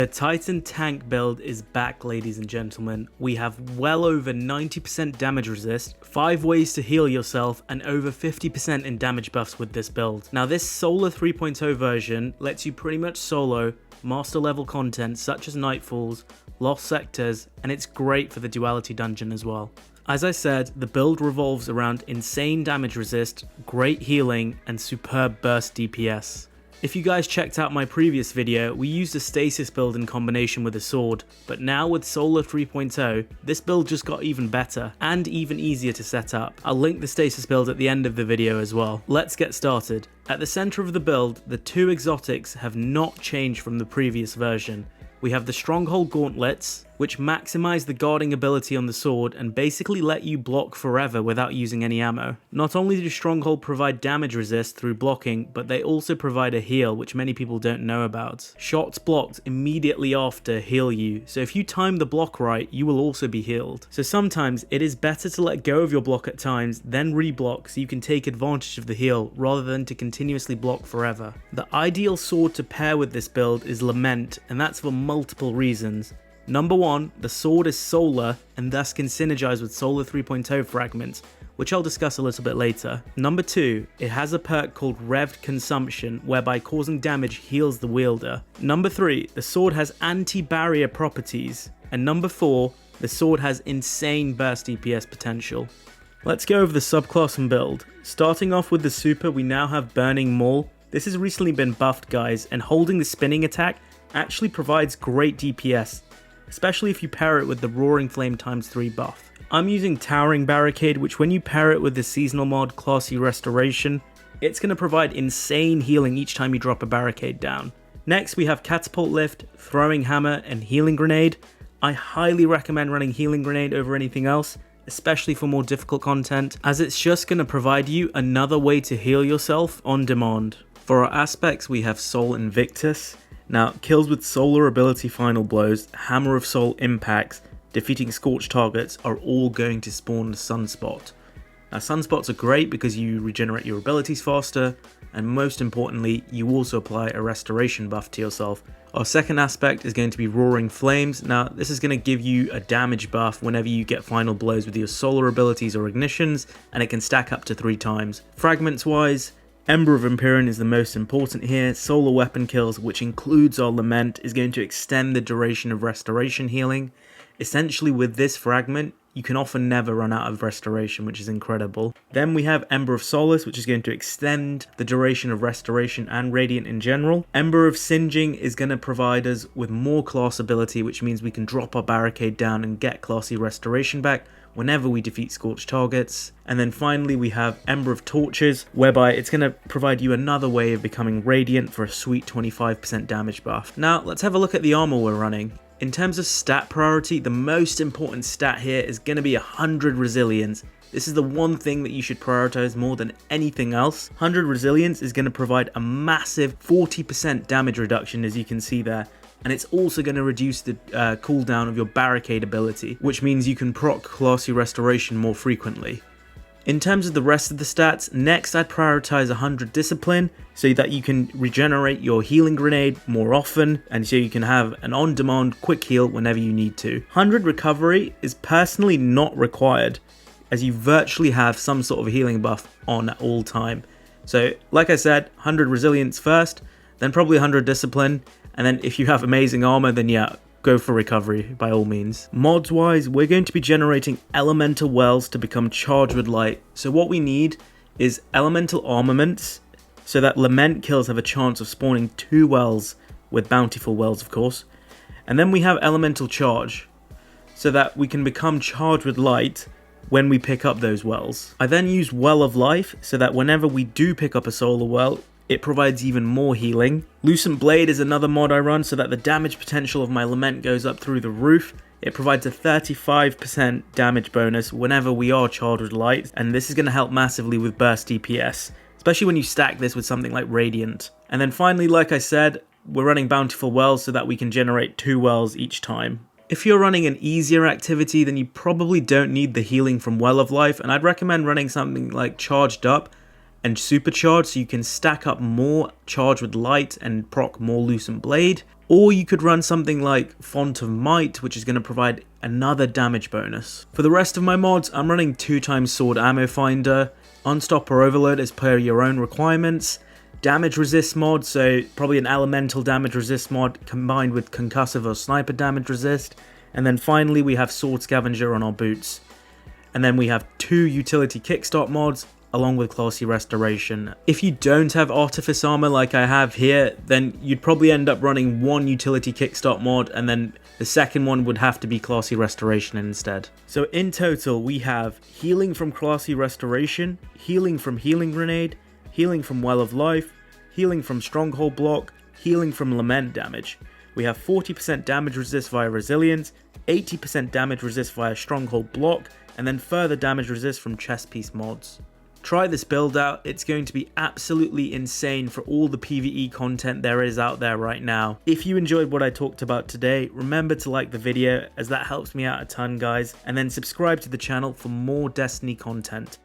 The Titan tank build is back, ladies and gentlemen. We have well over 90% damage resist, 5 ways to heal yourself, and over 50% in damage buffs with this build. Now this Solar 3.0 version lets you pretty much solo master level content such as Nightfalls, Lost Sectors, and it's great for the Duality dungeon as well. As I said, the build revolves around insane damage resist, great healing, and superb burst DPS. If you guys checked out my previous video, we used a Stasis build in combination with a sword, but now with Solar 3.0, this build just got even better and even easier to set up. I'll link the Stasis build at the end of the video as well. Let's get started. At the center of the build, the two exotics have not changed from the previous version. We have the Stronghold Gauntlets, which maximize the guarding ability on the sword and basically let you block forever without using any ammo. Not only do Stronghold provide damage resist through blocking, but they also provide a heal, which many people don't know about. Shots blocked immediately after heal you, so if you time the block right, you will also be healed. So sometimes it is better to let go of your block at times, then reblock so you can take advantage of the heal rather than to continuously block forever. The ideal sword to pair with this build is Lament, and that's for multiple reasons. Number 1, the sword is solar and thus can synergize with Solar 3.0 fragments, which I'll discuss a little bit later. Number 2, it has a perk called Revved Consumption, whereby causing damage heals the wielder. Number 3, the sword has anti-barrier properties. And number 4, the sword has insane burst DPS potential. Let's go over the subclass and build. Starting off with the super, we now have Burning Maul. This has recently been buffed, guys, and holding the spinning attack actually provides great DPS, especially if you pair it with the Roaring Flame ×3 buff. I'm using Towering Barricade, which when you pair it with the seasonal mod Classy Restoration, it's going to provide insane healing each time you drop a barricade down. Next we have Catapult Lift, Throwing Hammer, and Healing Grenade. I highly recommend running Healing Grenade over anything else, especially for more difficult content, as it's just going to provide you another way to heal yourself on demand. For our aspects we have Soul Invictus. Now, kills with Solar ability final blows, Hammer of Soul impacts, defeating scorched targets are all going to spawn Sunspot. Now, Sunspots are great because you regenerate your abilities faster, and most importantly, you also apply a restoration buff to yourself. Our second aspect is going to be Roaring Flames. Now, this is going to give you a damage buff whenever you get final blows with your Solar abilities or ignitions, and it can stack up to 3 times. Fragments wise, Ember of Empyrean is the most important here. Solar weapon kills, which includes our Lament, is going to extend the duration of restoration healing. Essentially with this fragment, you can often never run out of restoration, which is incredible. Then we have Ember of Solace, which is going to extend the duration of restoration and radiant in general. Ember of Singeing is going to provide us with more class ability, which means we can drop our barricade down and get classy restoration back whenever we defeat scorched targets. And then finally we have Ember of Torches, whereby it's going to provide you another way of becoming radiant for a sweet 25% damage buff. Now let's have a look at the armor we're running. In terms of stat priority, the most important stat here is going to be 100 resilience. This is the one thing that you should prioritize more than anything else. 100 resilience is going to provide a massive 40% damage reduction, as you can see there. And it's also going to reduce the cooldown of your barricade ability, which means you can proc classy restoration more frequently. In terms of the rest of the stats, next I'd prioritize 100 discipline so that you can regenerate your healing grenade more often and so you can have an on-demand quick heal whenever you need to. 100 recovery is personally not required, as you virtually have some sort of healing buff on at all time. So like I said, 100 resilience first, then probably 100 discipline, and then if you have amazing armor, then yeah, go for recovery by all means. Mods wise, we're going to be generating elemental wells to become charged with light. So what we need is elemental armaments so that Lament kills have a chance of spawning 2 wells, with bountiful wells of course. And then we have elemental charge so that we can become charged with light when we pick up those wells. I then use Well of Life so that whenever we do pick up a solar well, it provides even more healing. Lucent Blade is another mod I run so that the damage potential of my Lament goes up through the roof. It provides a 35% damage bonus whenever we are charged with light, and this is going to help massively with burst DPS, especially when you stack this with something like Radiant. And then finally, like I said, we're running Bountiful Wells so that we can generate 2 wells each time. If you're running an easier activity, then you probably don't need the healing from Well of Life, and I'd recommend running something like Charged Up, and supercharge, so you can stack up more charge with light and proc more Lucent Blade. Or you could run something like Font of Might, which is going to provide another damage bonus. For the rest of my mods, I'm running 2x Sword Ammo Finder, Unstop or Overload as per your own requirements, Damage Resist mod, so probably an Elemental Damage Resist mod combined with Concussive or Sniper Damage Resist, and then finally we have Sword Scavenger on our boots. And then we have 2 Utility Kickstart mods, along with Classy Restoration. If you don't have Artifice Armor like I have here, then you'd probably end up running 1 Utility Kickstart mod, and then the second one would have to be Classy Restoration instead. So in total, we have Healing from Classy Restoration, Healing from Healing Grenade, Healing from Well of Life, Healing from Stronghold Block, Healing from Lament damage. We have 40% damage resist via Resilience, 80% damage resist via Stronghold Block, and then further damage resist from chest piece mods. Try this build out, it's going to be absolutely insane for all the PvE content there is out there right now. If you enjoyed what I talked about today, remember to like the video as that helps me out a ton, guys, and then subscribe to the channel for more Destiny content.